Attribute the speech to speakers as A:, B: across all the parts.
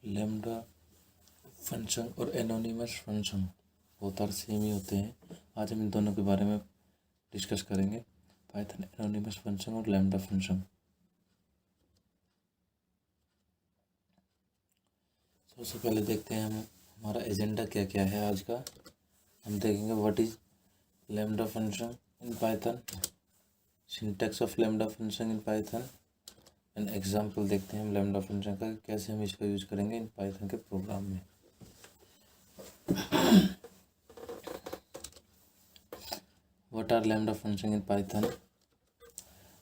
A: Lambda function और anonymous function बहुत are same ही होते हैं। आज हम इन दोनों के बारे में डिस्कस करेंगे, पाइथन एनोनिमस फंक्शन और लैम्डा फंक्शन। सबसे पहले देखते हैं हम हमारा एजेंडा क्या क्या है आज का। हम देखेंगे what is lambda function in Python, syntax of lambda function in Python and example देखते हैं हम लैम्डा फंक्शन का, कैसे हम इसका यूज करेंगे इन पाइथन के प्रोग्राम में। What are lambda function in Python.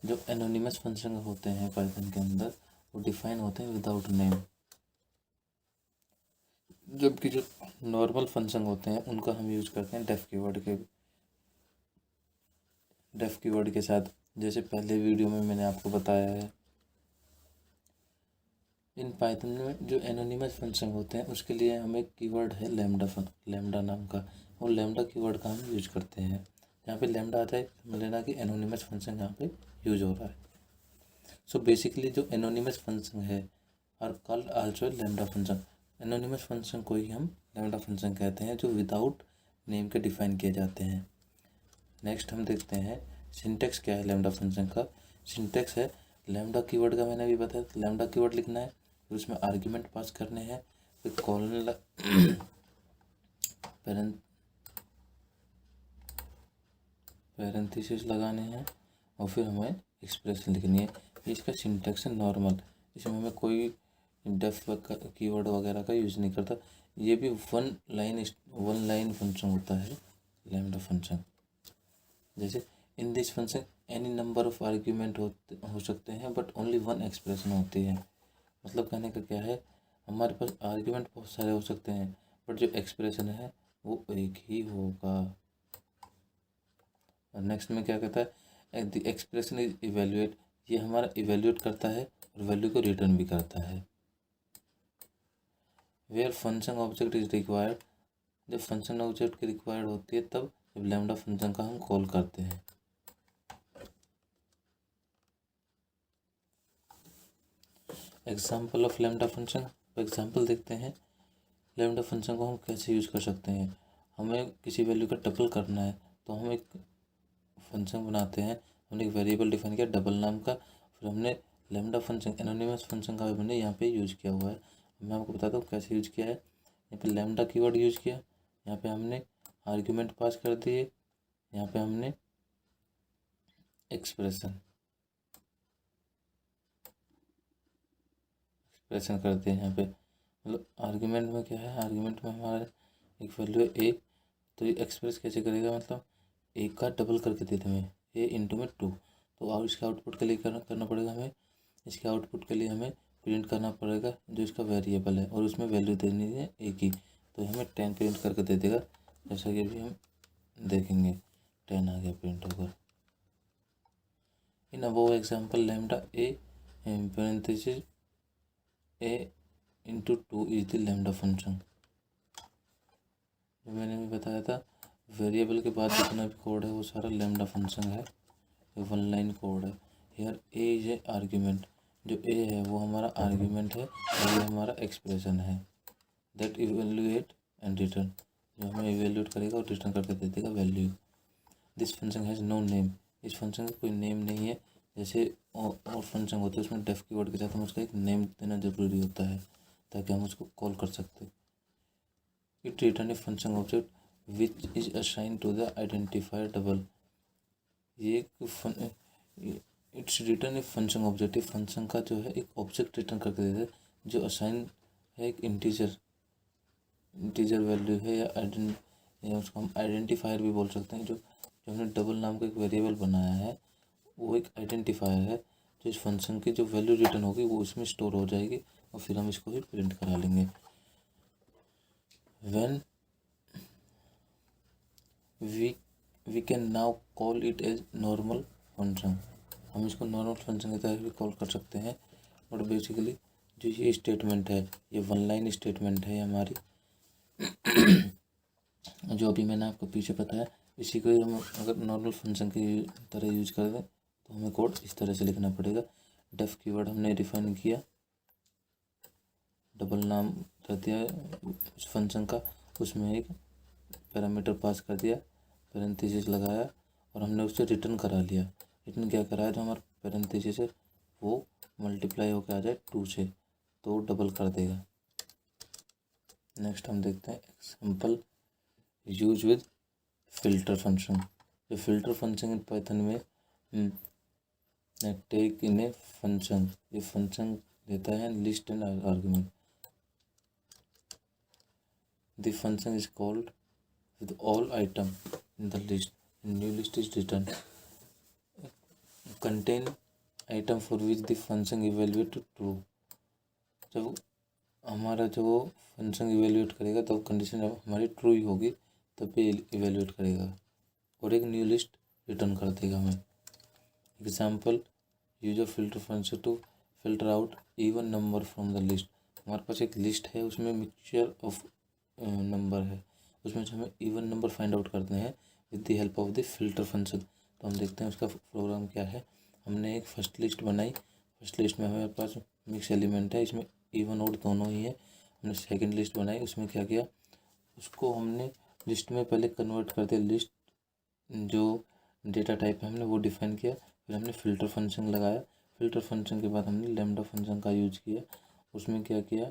A: जो एनोनिमस फंक्शन होते हैं पाइथन के अंदर वो डिफाइन होते हैं विदाउट नेम, जबकि जो नॉर्मल फंक्शन होते हैं उनका हम यूज करते हैं डेफ कीवर्ड के साथ। जैसे पहले वीडियो में मैंने आपको बताया है, इन पाइथन में जो एनोनिमस फंक्शन होते हैं उसके लिए हमें कीवर्ड है लैम्डा नाम का, और लैम्डा कीवर्ड का हम यूज करते हैं। यहाँ पे लैम्डा आता है, समझ लेना कि एनोनिमस फंक्शन यहाँ पे यूज हो रहा है। सो बेसिकली जो एनोनिमस फंक्शन है are called also lambda function. Anonymous function को ही हम लैम्डा फंक्शन कहते हैं, जो विदाउट नेम के डिफाइन किए जाते हैं। नेक्स्ट हम देखते हैं सिंटैक्स क्या है लैम्डा फंक्शन का। सिंटैक्स है लैम्डा कीवर्ड का, मैंने भी बताया लैम्डा कीवर्ड लिखना है, फिर उसमें आर्ग्यूमेंट पास करने हैं, फिर कॉलन पैरेंथेसिस लगाने हैं, और फिर हमें एक्सप्रेशन लिखनी है। इसका सिंटैक्स है नॉर्मल, इसमें हमें कोई डेफ कीवर्ड वगैरह का यूज़ नहीं करता। ये भी वन लाइन फंक्शन होता है लैम्डा फंक्शन। जैसे in this function any number of argument हो सकते हैं बट ओनली वन एक्सप्रेशन होती है। मतलब कहने का क्या है, हमारे पास आर्ग्यूमेंट बहुत सारे हो सकते हैं बट जो एक्सप्रेशन है वो एक ही होगा। और नेक्स्ट में क्या कहता है, द एक्सप्रेशन इज इवेल्युएट, ये हमारा इवेल्युएट करता है और वैल्यू को रिटर्न भी करता है। Where function object is required, जब फंक्शन ऑब्जेक्ट की रिक्वायर्ड होती है तब जब लैम्डा फंक्शन का हम कॉल करते हैं। Example of lambda function, example देखते हैं लैम्डा फंक्शन को हम कैसे यूज कर सकते हैं। हमें किसी वैल्यू का टपल करना है तो हम एक फंक्शन बनाते हैं, हमने एक वेरिएबल डिफाइन किया डबल नाम का, फिर हमने लैम्डा फंक्शन एनोनिमस फंक्शन का भी हमने यहाँ पे यूज किया हुआ है। मैं आपको बताता हूँ कैसे यूज किया है। यहाँ पे लैम्डा कीवर्ड यूज किया, यहाँ पे हमने आर्ग्यूमेंट पास कर दिए, यहाँ पे हमने एक्सप्रेशन कर दिया। यहाँ पे मतलब आर्ग्यूमेंट में क्या है, आर्ग्यूमेंट में हमारे एक वैल्यू है ए, तो ये एक्सप्रेस कैसे करेगा, मतलब एक का डबल करके देते हैं ए इंटू में 2, तो और इसके आउटपुट के लिए करना पड़ेगा हमें, इसके आउटपुट के लिए हमें प्रिंट करना पड़ेगा जो इसका वेरिएबल है, और उसमें वैल्यू देनी है ए की, तो हमें 10 प्रिंट करके दे देगा। जैसा कि अभी हम देखेंगे 10 आ गया प्रिंट होकर। In above example lambda A parenthesis A into 2 is the lambda function. जो मैंने भी बताया था, वेरिएबल के बाद जितना भी कोड है वो सारा लैम्डा फंक्शन है, वन लाइन कोड है। Here a is a argument, जो ए है वो हमारा आर्ग्यूमेंट है और ये हमारा एक्सप्रेशन है। दैट इवेल्युएट एंड रिटर्न, जो हमें इवेल्युएट करेगा और रिटर्न करके दे देगा value. This function has no name, इस फंक्शन का कोई नेम नहीं है। जैसे और फंक्शन होते हैं उसमें डेफ कीवर्ड के साथ हम उसका एक नेम देना जरूरी होता है ताकि हम उसको कॉल कर सकते। It return a function object which is assign to the identifier double, ये it's return a function object, function का जो है एक ऑब्जेक्ट रिटर्न करके देता है जो असाइन है एक इंटीजर वैल्यू है, या उसको हम आइडेंटिफायर भी बोल सकते हैं। जो हमने डबल नाम का एक वेरिएबल बनाया है वो एक आइडेंटिफायर है, जो इस फंक्शन की जो वैल्यू रिटर्न होगी वो इसमें स्टोर हो जाएगी और फिर हम इसको भी प्रिंट करा लेंगे। When we can now call it as normal function, हम इसको नॉर्मल फंक्शन की तरह भी कॉल कर सकते हैं। बट बेसिकली जो ये स्टेटमेंट है ये वन लाइन स्टेटमेंट है हमारी, जो अभी मैंने आपको पीछे बताया, इसी को हम अगर नॉर्मल फंक्शन की तरह यूज कर दें तो हमें कोड इस तरह से लिखना पड़ेगा। डेफ कीवर्ड हमने डिफाइन किया, डबल नाम कर दिया उस फंक्शन का, उसमें एक पैरामीटर पास कर दिया, पैरेंथेसिस लगाया और हमने उससे रिटर्न करा लिया। रिटर्न क्या कराया, जो हमारा पैरेंथेसिस है वो मल्टीप्लाई होकर आ जाए 2 से, तो डबल कर देगा। नेक्स्ट हम देखते हैं example use with filter function. जो फिल्टर फंक्शन इन पाइथन में टेक इन ए फंक्शन, ये फंक्शन देता है list and argument. The function is called with all item in the list, new list is written, contain item for which the function evaluate true। जब हमारा जो function evaluate करेगा तब condition जब हमारी ट्रू ही होगी तब भी इवेल्यूएट करेगा और एक न्यू लिस्ट रिटर्न कर देगा हमें। Example use of filter function to filter out even number from the list. हमारे पास एक लिस्ट है, उसमें मिक्सचर ऑफ नंबर है, उसमें से हमें इवन नंबर फाइंड आउट करने हैं with the help of the filter function. तो हम देखते हैं उसका प्रोग्राम क्या है। हमने एक फर्स्ट लिस्ट बनाई, फर्स्ट लिस्ट में हमारे पास मिक्स एलिमेंट है, इसमें इवन और दोनों ही है। हमने सेकंड लिस्ट बनाई, उसमें क्या किया, उसको हमने लिस्ट में पहले कन्वर्ट कर दिया, लिस्ट जो डेटा टाइप है हमने वो डिफाइन किया, फिर हमने फ़िल्टर फंक्शन लगाया। फ़िल्टर फंक्शन के बाद हमने लैम्डा फंक्शन का यूज किया, उसमें क्या किया,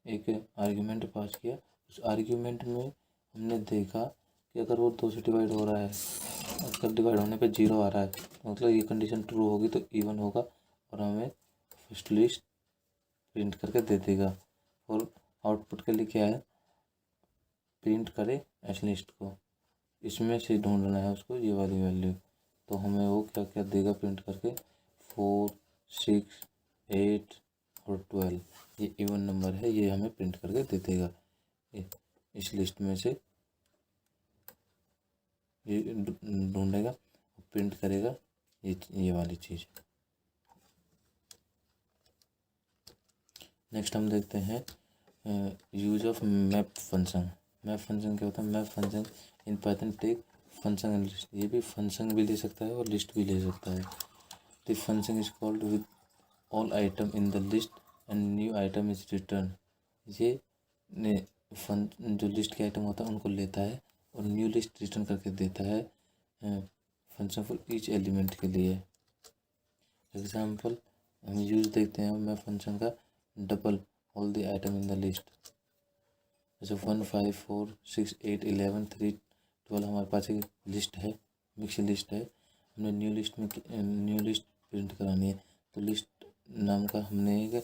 A: एक आर्ग्यूमेंट पास किया। उस आर्ग्यूमेंट में हमने देखा कि अगर वो 2 से डिवाइड हो रहा है, अगर डिवाइड होने पे 0 आ रहा है तो मतलब ये कंडीशन ट्रू होगी तो इवन होगा और हमें फर्स्ट लिस्ट प्रिंट करके दे देगा। और आउटपुट के लिए क्या है, प्रिंट करे एस लिस्ट को, इसमें से ढूंढना है उसको ये वाली वैल्यू, तो हमें वो क्या क्या देगा प्रिंट करके 4, 6, 8 और 12 ये इवन नंबर है, ये हमें प्रिंट करके दे देगा। इस लिस्ट में से ये ढूंढेगा, प्रिंट करेगा ये वाली चीज़। नेक्स्ट हम देखते हैं use of map function. Map function क्या होता है, map function in Python take function and list. ये भी फंक्शन भी ले सकता है और लिस्ट भी ले सकता है। The function is called with all item in the list and new item is return. ये जो लिस्ट के आइटम होता है उनको लेता है और न्यू लिस्ट रिटर्न करके देता है फंक्शन फॉर ईच एलिमेंट के लिए। एग्जाम्पल हम यूज देखते हैं मैं फंक्शन का, double all the item in the list. जैसे 1, 5, 4, 6, 8, 11, 3, 12 हमारे पास एक लिस्ट है, मिक्स लिस्ट है। हमने न्यू लिस्ट में न्यू लिस्ट प्रिंट करानी है, तो लिस्ट नाम का हमने एक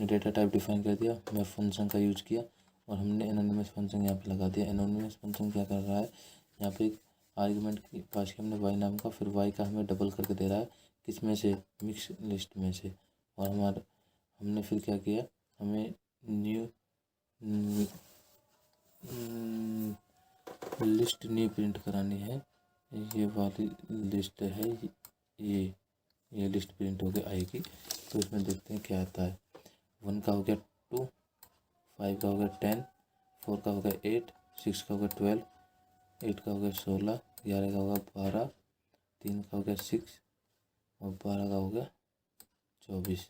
A: डेटा टाइप डिफाइन कर दिया, मैं फंक्शन का यूज किया और हमने एनोनिमस फंक्शन यहाँ पे लगा दिया। एनोनिमस फंक्शन क्या कर रहा है, यहाँ पे एक आर्ग्यूमेंट की पास किया हमने वाई नाम का, फिर वाई का हमें डबल करके दे रहा है, किस में से, मिक्स लिस्ट में से। और हमने फिर क्या किया, हमें न्यू लिस्ट न्यू प्रिंट करानी है, ये वाली लिस्ट है, ये लिस्ट प्रिंट होकर आएगी। तो इसमें देखते हैं क्या आता है। 1 का हो गया 2, 5 का हो गया 10, 4 का हो गया 8, 6 का हो गया 12, 8 का हो गया 16, 11 का हो गया 12, 3 का हो गया 6 और 12 का हो गया 24।